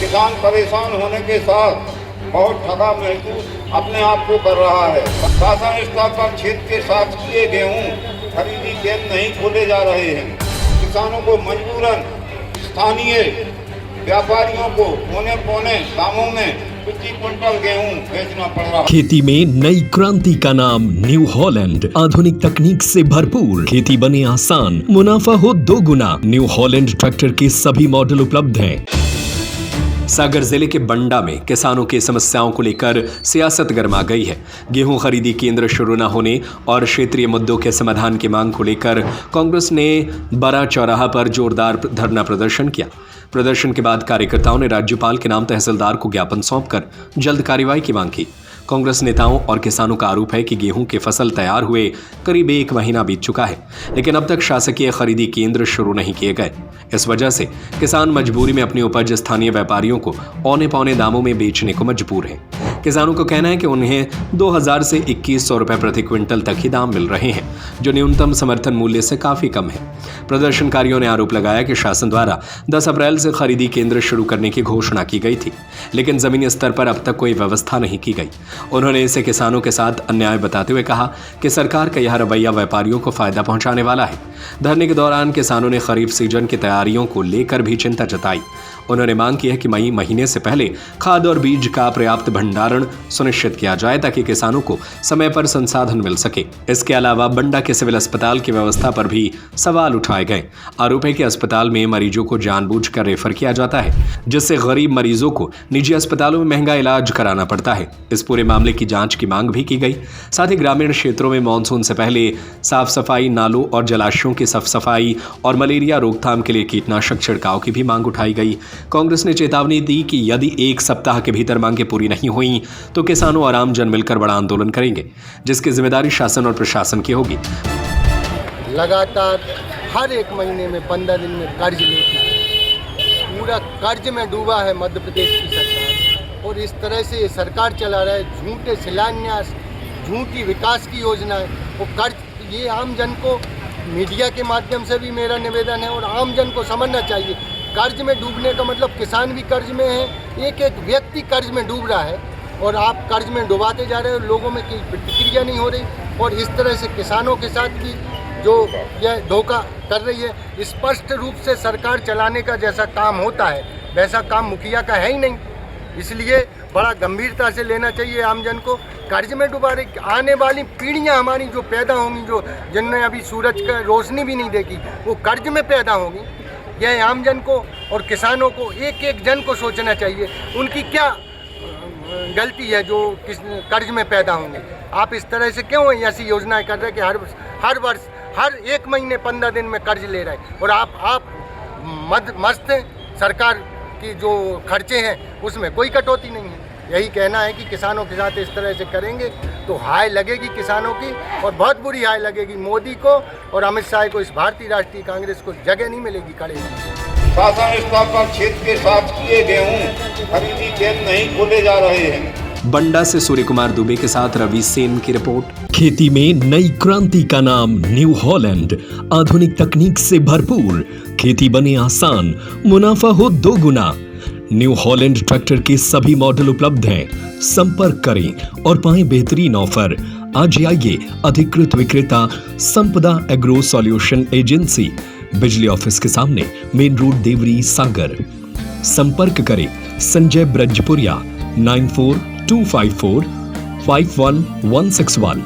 किसान परेशान होने के साथ बहुत ठगा महसूस अपने आप को कर रहा है। शासन स्तर पर क्षेत्र के शासकीय गेहूं खरीदी केंद्र नहीं खोले जा रहे हैं। किसानों को मजबूरन स्थानीय व्यापारियों को पौने पौने दामों में प्रति क्विंटल गेहूं बेचना पड़ रहा है। खेती में नई क्रांति का नाम न्यू हॉलैंड। आधुनिक तकनीक से भरपूर, खेती बने आसान, मुनाफा हो 2 गुना। न्यू हॉलैंड ट्रैक्टर के सभी मॉडल उपलब्ध हैं। सागर जिले के बंडा में किसानों की समस्याओं को लेकर सियासत गरमा गई है। गेहूं खरीदी केंद्र शुरू न होने और क्षेत्रीय मुद्दों के समाधान की मांग को लेकर कांग्रेस ने बड़ा चौराहा पर जोरदार धरना प्रदर्शन किया। प्रदर्शन के बाद कार्यकर्ताओं ने राज्यपाल के नाम तहसीलदार को ज्ञापन सौंपकर जल्द कार्रवाई की मांग की। कांग्रेस नेताओं और किसानों का आरोप है कि गेहूं की फसल तैयार हुए करीब 1 महीना बीत चुका है, लेकिन अब तक शासकीय खरीदी केंद्र शुरू नहीं किए गए। इस वजह से किसान मजबूरी में अपनी उपज स्थानीय व्यापारियों को औने पौने दामों में बेचने को मजबूर हैं। किसानों को कहना है कि उन्हें 2000 से 2100 रुपए प्रति क्विंटल तक ही दाम मिल रहे हैं, जो न्यूनतम समर्थन मूल्य से काफी कम है। प्रदर्शनकारियों ने आरोप लगाया कि शासन द्वारा 10 अप्रैल से खरीदी केंद्र शुरू करने की घोषणा की गई थी, लेकिन जमीनी स्तर पर अब तक कोई व्यवस्था नहीं की गई। उन्होंने इसे किसानों के साथ अन्याय बताते हुए कहा कि सरकार का यह रवैया व्यापारियों को फायदा पहुंचाने वाला है। धरने के दौरान किसानों ने खरीफ सीजन की तैयारियों को लेकर भी चिंता जताई। उन्होंने मांग की है कि मई महीने से पहले खाद और बीज का पर्याप्त भंडारण सुनिश्चित किया जाए ताकि किसानों को समय पर संसाधन मिल सके। इसके अलावा बंडा के सिविल अस्पताल की व्यवस्था पर भी सवाल उठाए गए। आरोप है कि अस्पताल में मरीजों को जानबूझकर रेफर किया जाता है, जिससे गरीब मरीजों को निजी अस्पतालों में महंगा इलाज कराना पड़ता है। इस पूरे मामले की जांच की मांग भी की गई। साथ ही ग्रामीण क्षेत्रों में मानसून से पहले साफ सफाई, नालों और जलाशयों की साफ सफाई और मलेरिया रोकथाम के लिए कीटनाशक छिड़काव की भी मांग उठाई गई। कांग्रेस ने चेतावनी दी कि यदि 1 सप्ताह के भीतर मांगें पूरी नहीं हुई तो किसानों और आम जन मिलकर बड़ा आंदोलन करेंगे, जिसकी जिम्मेदारी शासन और प्रशासन की होगी। लगातार हर 1 महीने में 15 दिन में कर्ज लेती है, पूरा कर्ज में डूबा है मध्य प्रदेश की सरकार। और इस तरह से ये सरकार चला रहा है झूठे शिलान्यास, झूठी विकास की योजनाएं। वो कर्ज, ये आम जन को, मीडिया के माध्यम से भी मेरा निवेदन है और आम जन को समझना चाहिए, कर्ज में डूबने का मतलब किसान भी कर्ज में है, एक एक व्यक्ति कर्ज में डूब रहा है और आप कर्ज में डुबाते जा रहे हो। लोगों में कोई प्रतिक्रिया नहीं हो रही और इस तरह से किसानों के साथ भी जो यह धोखा कर रही है। स्पष्ट रूप से सरकार चलाने का जैसा काम होता है वैसा काम मुखिया का है ही नहीं, इसलिए बड़ा गंभीरता से लेना चाहिए आम जन को। कर्ज में डुबा रही आने वाली पीढ़ियां हमारी जो पैदा होंगी, जो जिनने अभी सूरज का रोशनी भी नहीं देखी, वो कर्ज में पैदा होंगी। यह आम जन को और किसानों को, एक एक जन को सोचना चाहिए उनकी क्या गलती है जो कर्ज में पैदा होंगे। आप इस तरह से क्यों ऐसी योजनाएं कर रहे हैं कि हर वर्ष हर 1 महीने 15 दिन में कर्ज ले रहे हैं और आप मस्त हैं। सरकार की जो खर्चे हैं उसमें कोई कटौती नहीं है। यही कहना है कि किसानों के साथ इस तरह से करेंगे तो हाय लगेगी किसानों की और बहुत बुरी हाय लगेगी मोदी को और अमित शाह को। इस भारतीय राष्ट्रीय कांग्रेस को जगह नहीं मिलेगी खड़े। शासन स्तर पर क्षेत्र के शासकीय गेहूं खरीदी केंद्र नहीं खोले जा रहे हैं। बंडा से सूर्य कुमार दुबे के साथ रवि सेन की रिपोर्ट। खेती में नई क्रांति का नाम न्यू हॉलैंड। आधुनिक तकनीक से भरपूर, खेती बने आसान, मुनाफा हो 2 गुना। न्यू हॉलैंड ट्रैक्टर के सभी मॉडल उपलब्ध हैं। संपर्क करें और पाएं बेहतरीन ऑफर। आज आइए अधिकृत विक्रेता संपदा एग्रो सॉल्यूशन एजेंसी, बिजली ऑफिस के सामने, मेन रोड, देवरी, सागर। संपर्क करें संजय ब्रजपुरिया 9425451161।